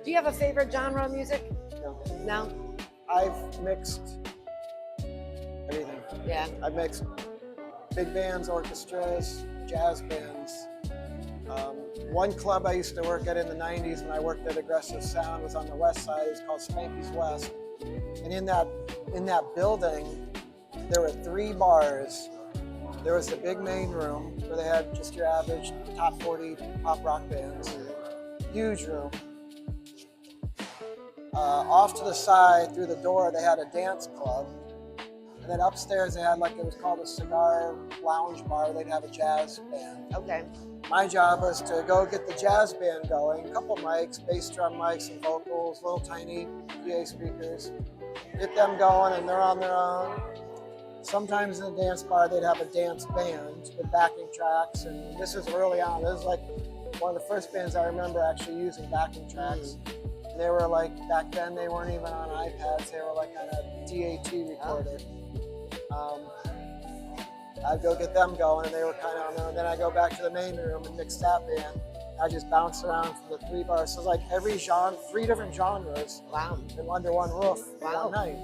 Do you have a favorite genre of music? No. No? I've mixed everything. Yeah. I've mixed big bands, orchestras, jazz bands. One club I used to work at in the 90s when I worked at Aggressive Sound was on the west side. It was called Spanky's West. And in that building, there were 3 bars. There was the big main room where they had just your average top 40 pop rock bands. Huge room. Off to the side, through the door, they had a dance club. And then upstairs, they had it was called a cigar lounge bar. They'd have a jazz band. Okay. My job was to go get the jazz band going, a couple mics, bass drum mics and vocals, little tiny PA speakers. Get them going and they're on their own. Sometimes in the dance bar, they'd have a dance band with backing tracks. And this was early on. This was like one of the first bands I remember actually using backing tracks. And they were back then, they weren't even on iPads. They were on a DAT recorder. I'd go get them going and they were kind of on their own. Then I go back to the main room and mix that band. I just bounced around from the 3 bars. So it's every genre, 3 different genres. Wow. Under one roof Wow. one night.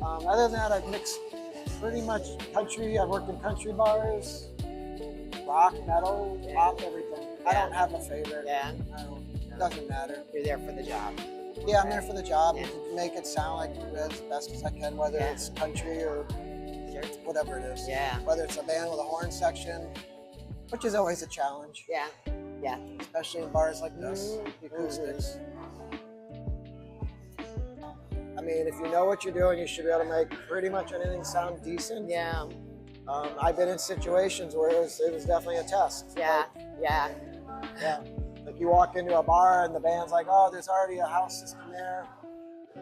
Other than that, I've mixed pretty much country. I've worked in country bars, rock, metal, pop, everything. I don't have a favorite. Yeah. It doesn't matter. You're there for the job. Yeah, I'm there for the job Yeah. to make it sound as best as I can, whether it's country or whatever it is. Yeah. Whether it's a band with a horn section, which is always a challenge. Yeah. Yeah. Especially in bars like this, the acoustics. I mean, if you know what you're doing, you should be able to make pretty much anything sound decent. Yeah. I've been in situations where it was definitely a test. Yeah. Yeah. Yeah. Like you walk into a bar and the band's like, oh, there's already a house system there.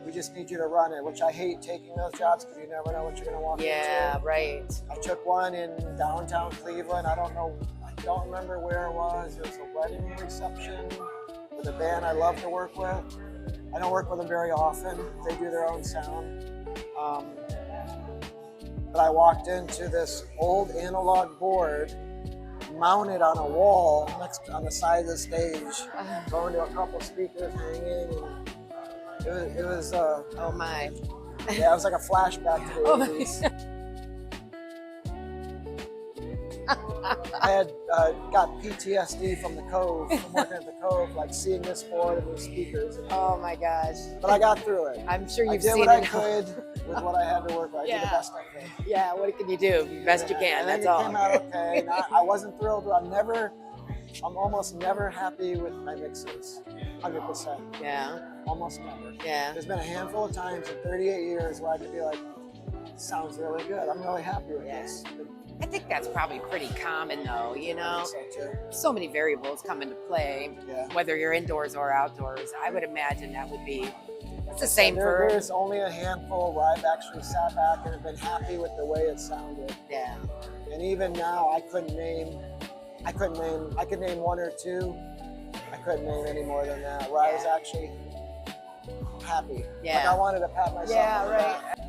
We just need you to run it, which I hate taking those jobs because you never know what you're going to walk into. Yeah, right. I took one in downtown Cleveland. I don't remember where it was. It was a wedding reception with a band I love to work with. I don't work with them very often. They do their own sound. But I walked into this old analog board mounted on a wall on the side of the stage, going to a couple speakers hanging. And it was Oh my. yeah, it was like a flashback to the 80s. I had got PTSD from the Cove, from working at the Cove, seeing this board and these speakers. Oh my gosh. But I got through it. I'm sure I you've did seen what I it. could with what I had to work with. I did the Yeah. best I could. Yeah, what can you do? Best you can, And then that's it all. came out okay. I wasn't thrilled. I'm almost never happy with my mixes. 100%. Yeah. Almost never. Yeah. There's been a handful of times in 38 years where I could be like, sounds really good. I'm really happy with this. I think that's probably pretty common though, you know? So too. So many variables come into play, Yeah. whether you're indoors or outdoors. I would imagine that would be, it's the same for, There's only a handful where I've actually sat back and have been happy with the way it sounded. yeah. And even now, I could name 1 or 2. I couldn't name any more than that, where I was actually happy. Yeah. Like I wanted to pat myself Yeah, on the right. back.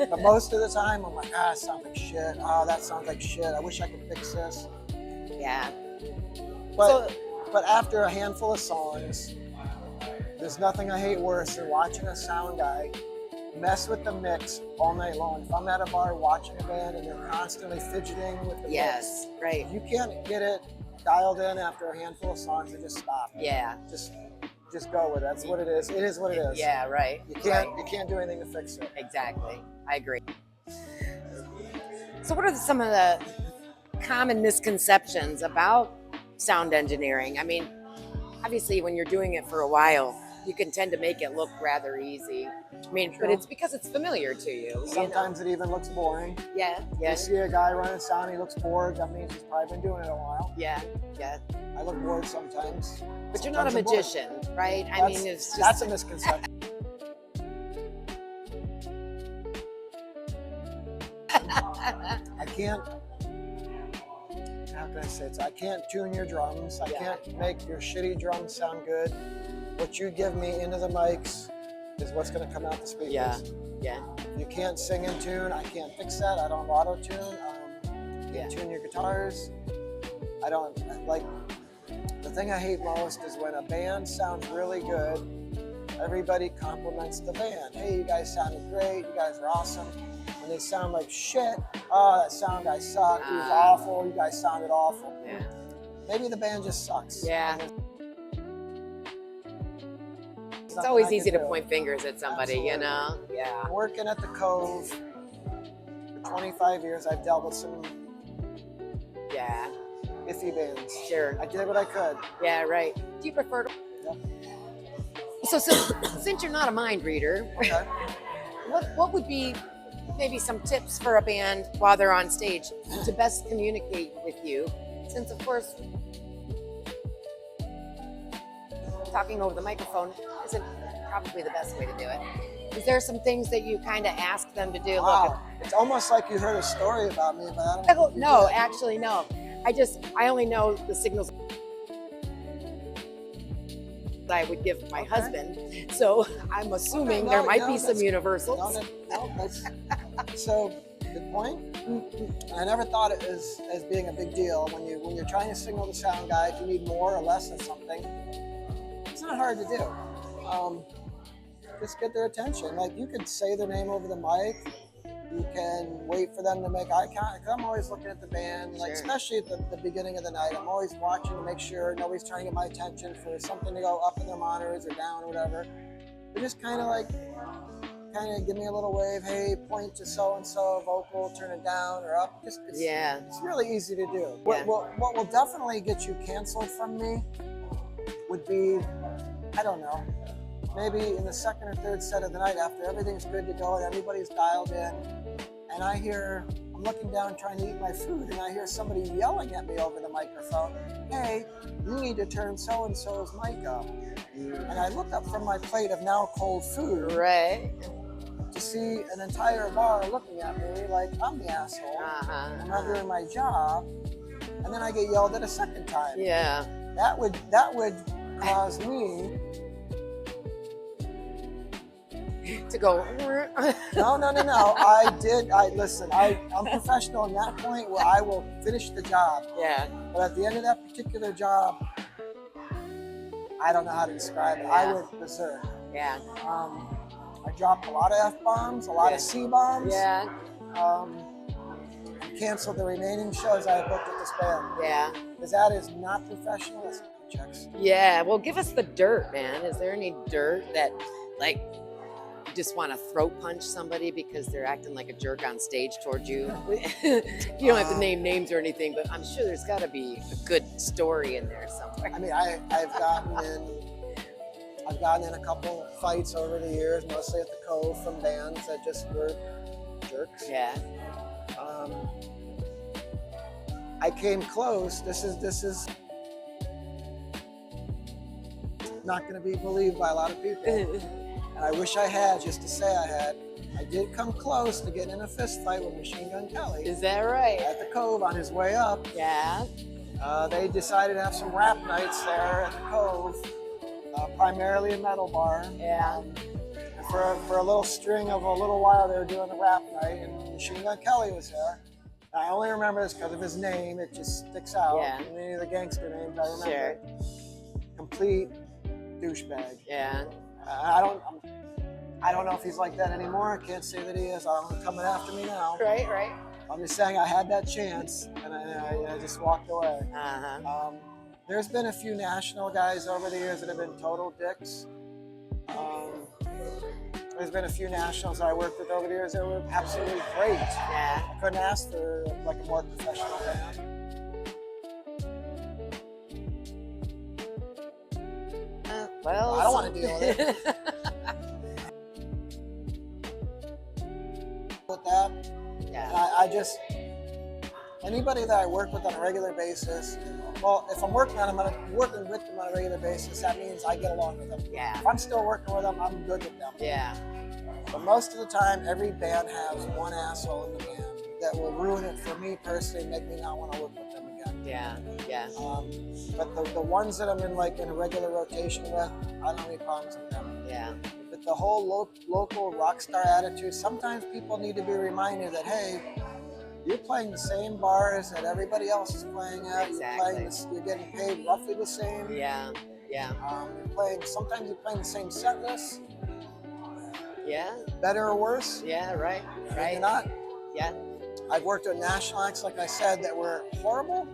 But most of the time, I'm like, it sounds like shit. Oh, that sounds like shit. I wish I could fix this. Yeah. But after a handful of songs, there's nothing I hate worse than watching a sound guy mess with the mix all night long. If I'm at a bar watching a band and they're constantly fidgeting with the Yes, right. mix, you can't get it dialed in after a handful of songs and just stop. Yeah. Just go with it. That's what it is. It is what it is. Yeah, right. You can't do anything to fix it. Exactly. I agree. So what are some of the common misconceptions about sound engineering? I mean, obviously when you're doing it for a while, you can tend to make it look rather easy. I mean, but it's because it's familiar to you. Sometimes it even looks boring. Yeah, You yeah, see a guy running sound, he looks bored. That means he's probably been doing it a while. yeah, yeah. I look bored sometimes. But you're not a Sometimes I'm bored. magician, right? I That's- mean, it's just... That's a misconception. I can't, how can I say it? I can't tune your drums. I can't make your shitty drums sound good. What you give me into the mics is what's going to come out the speakers. Yeah, yeah. You can't sing in tune. I can't fix that. I don't auto-tune. Can't tune your guitars. I don't like. The thing I hate most is when a band sounds really good. Everybody compliments the band. Hey, you guys sounded great. You guys are awesome. When they sound like shit, oh, that sound guy sucked. He was awful. You guys sounded awful. Yeah. Maybe the band just sucks. Yeah. It's Nothing always I easy can to do. point fingers at somebody, you Absolutely. know? Yeah. I'm working at the Cove for 25 years. I've dealt with some Yeah. iffy bands. Sure. I did what I could. Yeah, right. Do you prefer to? Yeah. So since you're not a mind reader, Okay. what would be maybe some tips for a band while they're on stage to best communicate with you? Since of course talking over the microphone isn't probably the best way to do it. Is there some things that you kind of ask them to do? Wow. It's almost like you heard a story about me, but I don't Look, think you no, did. actually, no. I only know the signals that I would give my Okay. husband. So I'm assuming Okay, there no, might no, be some that's- universals. That's so good point. I never thought it as being a big deal when you're trying to signal the sound guy if you need more or less of something. It's not hard to do. Just get their attention. Like, you could say their name over the mic. You can wait for them to make eye contact. 'Cause I'm always looking at the band, like Sure. especially at the beginning of the night. I'm always watching to make sure nobody's trying to get my attention for something to go up in their monitors or down or whatever. They just kind of give me a little wave. Hey, point to so and so vocal, turn it down or up. Yeah. It's really easy to do. Yeah. What will definitely get you canceled from me would be, I don't know, maybe in the second or third set of the night after everything's good to go and everybody's dialed in, and I'm looking down trying to eat my food, and I hear somebody yelling at me over the microphone, hey, you need to turn so-and-so's mic up. And I look up from my plate of now cold food Right. to see an entire bar looking at me like I'm the asshole. I'm not doing my job. And then I get yelled at a second time. Yeah. That would cause me To go. no. Listen, I'm professional in that point where I will finish the job. Yeah. But at the end of that particular job, I don't know how to describe it. I Yeah. went berserk. Yeah. I dropped a lot of F-bombs, a lot of C-bombs. Yeah. Canceled the remaining shows I had booked with this band. Yeah. Because that is not professional. That's checks. Yeah. Well, give us the dirt, man. Is there any dirt that, like, you just want to throat punch somebody because they're acting like a jerk on stage towards you? You don't have to name names or anything, but I'm sure there's got to be a good story in there somewhere. I mean, I've gotten in a couple fights over the years, mostly at the Cove from bands that just were jerks. Yeah. I came close. This is not going to be believed by a lot of people, and I wish I had, just to say I had. I did come close to getting in a fist fight with Machine Gun Kelly Is that right? at the Cove on his way up. Yeah. They decided to have some rap nights there at the Cove, primarily a metal bar. Yeah. For a little string of a little while, they were doing a rap night, and Machine Gun Kelly was there. I only remember this because of his name; it just sticks out. Yeah. And any of the gangster names I remember. Sure. Complete douchebag. Yeah. I don't know if he's like that anymore. I can't say that he is. I don't know, coming after me now. Right. Right. I'm just saying I had that chance, and I just walked away. Uh-huh. There's been a few national guys over the years that have been total dicks. There's been a few nationals I worked with over the years that were absolutely great. Yeah. I couldn't ask for like a more professional band. Well, I don't want to deal with it. With that, Yeah. I just, anybody that I work with on a regular basis, well, if I'm working with them on a regular basis, that means I get along with them. Yeah. If I'm still working with them, I'm good with them. Yeah. But most of the time, every band has one asshole in the band that will ruin it for me personally, and make me not want to work with them again. Yeah. Yeah. But the ones that I'm in a regular rotation with, I don't have any problems with them. Yeah. But the whole local rock star attitude, sometimes people need to be reminded that, hey, you're playing the same bars that everybody else is playing at. Exactly. You're getting paid roughly the same. Yeah. Yeah. Sometimes you're playing the same set list, Yeah. better or worse. Yeah. Right. And Right. you're not. Yeah. I've worked with national acts, like I said, that were horrible,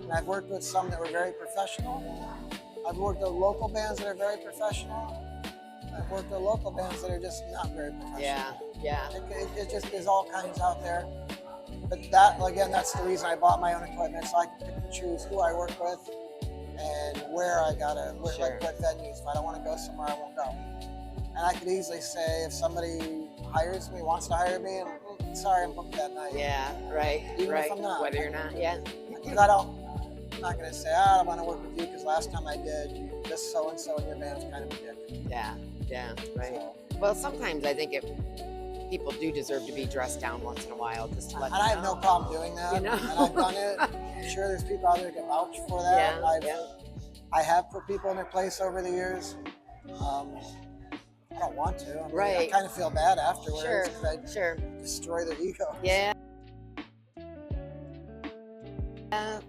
and I've worked with some that were very professional. I've worked with local bands that are very professional. I've worked with local bands that are just not very professional. Yeah. Yeah. It just is all kinds out there. But that, again, that's the reason I bought my own equipment, so I can pick and choose who I work with and where I gotta, Sure. like what venues. If I don't want to go somewhere, I won't go. And I could easily say, if somebody hires me, wants to hire me, and sorry, I'm booked that night. Yeah. Right. Even if Right. I'm not. Whether you're not. Yeah. Because I'm not gonna say, I want to work with you because last time I did, this so and so in your band's kind of a dick. Yeah. Yeah. Right. So, Well, sometimes I think people do deserve to be dressed down once in a while, just to let and them I have know. no problem doing that. You know? And I've done it. I'm sure there's people out there that can vouch for that. Yeah. I have put people in their place over the years. I don't want to. I mean, I Right. kind of feel bad afterwards Sure. because I Sure. destroy their ego. Yeah.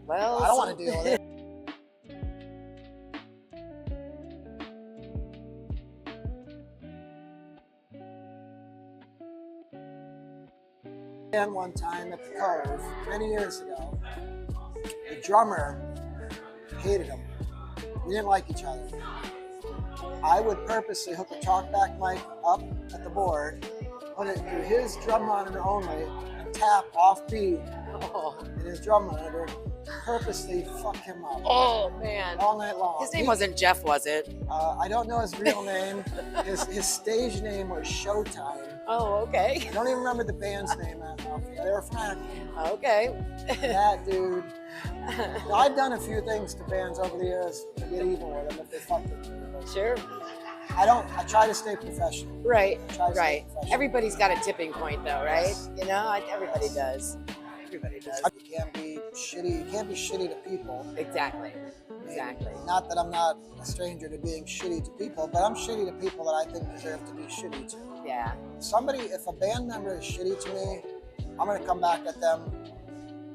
Well, I don't want to deal with it. And one time at the Cove, many years ago, the drummer hated him. We didn't like each other. I would purposely hook a talkback mic up at the board, put it through his drum monitor only, and tap off beat Oh, in his drum monitor, purposely fuck him up oh man. all night long. His name wasn't Jeff, was it? I don't know his real name. His stage name was Showtime. Oh, okay. I don't even remember the band's name. They were from Akron. Okay. That dude. I've done a few things to bands over the years to get even with them if they fucked with me. But Sure. I try to stay professional. Right. Try to stay Right. professional. Everybody's got a tipping point, though, right? Yes. You know, everybody does. Everybody does. You can't be shitty. You can't be shitty to people. Exactly. Exactly. Not that I'm not a stranger to being shitty to people, but I'm shitty to people that I think deserve to be shitty to. Yeah. If a band member is shitty to me, I'm gonna come back at them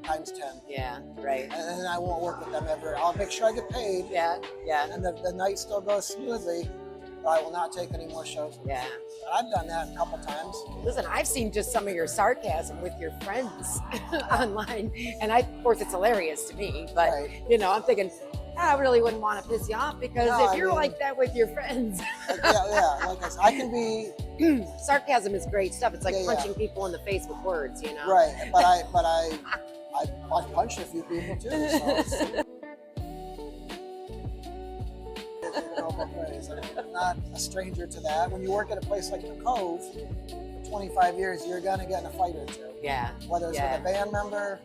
times 10. Yeah. Right. And then I won't work with them ever. I'll make sure I get paid, Yeah. Yeah. and the night still goes smoothly, but I will not take any more shows. Yeah. And I've done that a couple times. Listen, I've seen just some of your sarcasm with your friends online, and of course, it's hilarious to me. But Right. you know, I'm thinking, I really wouldn't want to piss you off because No, if I you're mean- like that with your friends, Yeah. Like I said, I can be sarcasm is great stuff. It's like Yeah, yeah. punching people in the face with words, you know? right, but I punched a few people too. So. It go both ways. I mean, I'm not a stranger to that. When you work at a place like the Cove for 25 years, you're gonna get in a fight or two. Yeah. Whether it's Yeah. with a band member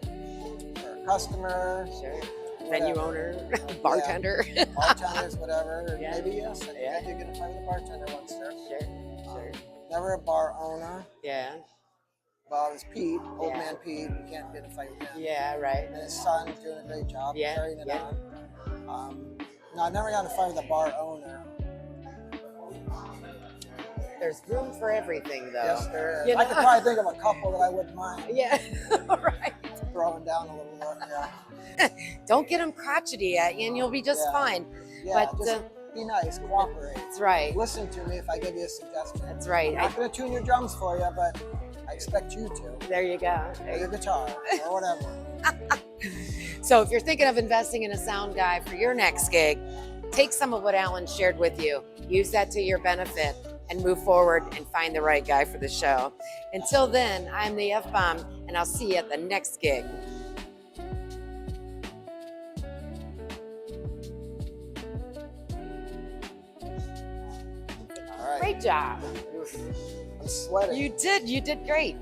or a customer, Sure. Venue owner, bartender. bartenders, whatever. Yeah. Maybe yes, I think Yeah. I did get in a fight with a bartender once there. Sure. Sure. Never a bar owner. Yeah. Well, it was Pete, old Yeah. man Pete. You can't get in a fight with him. Yeah. Right. And his son's doing a great job Yeah, carrying it yeah. on. No, I never got in a fight with a bar owner. There's room for everything, though. Yes, there is. You I could know? probably think of a couple that I wouldn't mind Yeah. right. throwing down a little more. Yeah, Don't get them crotchety at you, and you'll be just Yeah. fine. yeah. But, Just be nice, cooperate. That's right. Listen to me if I give you a suggestion. That's right. I'm not going to tune your drums for you, but I expect you to. There you go. Or your guitar, or whatever. So if you're thinking of investing in a sound guy for your next gig, take some of what Alan shared with you, use that to your benefit, and move forward and find the right guy for the show. Until then, I'm the F-Bomb, and I'll see you at the next gig. All right. Great job. I'm sweating. You did great.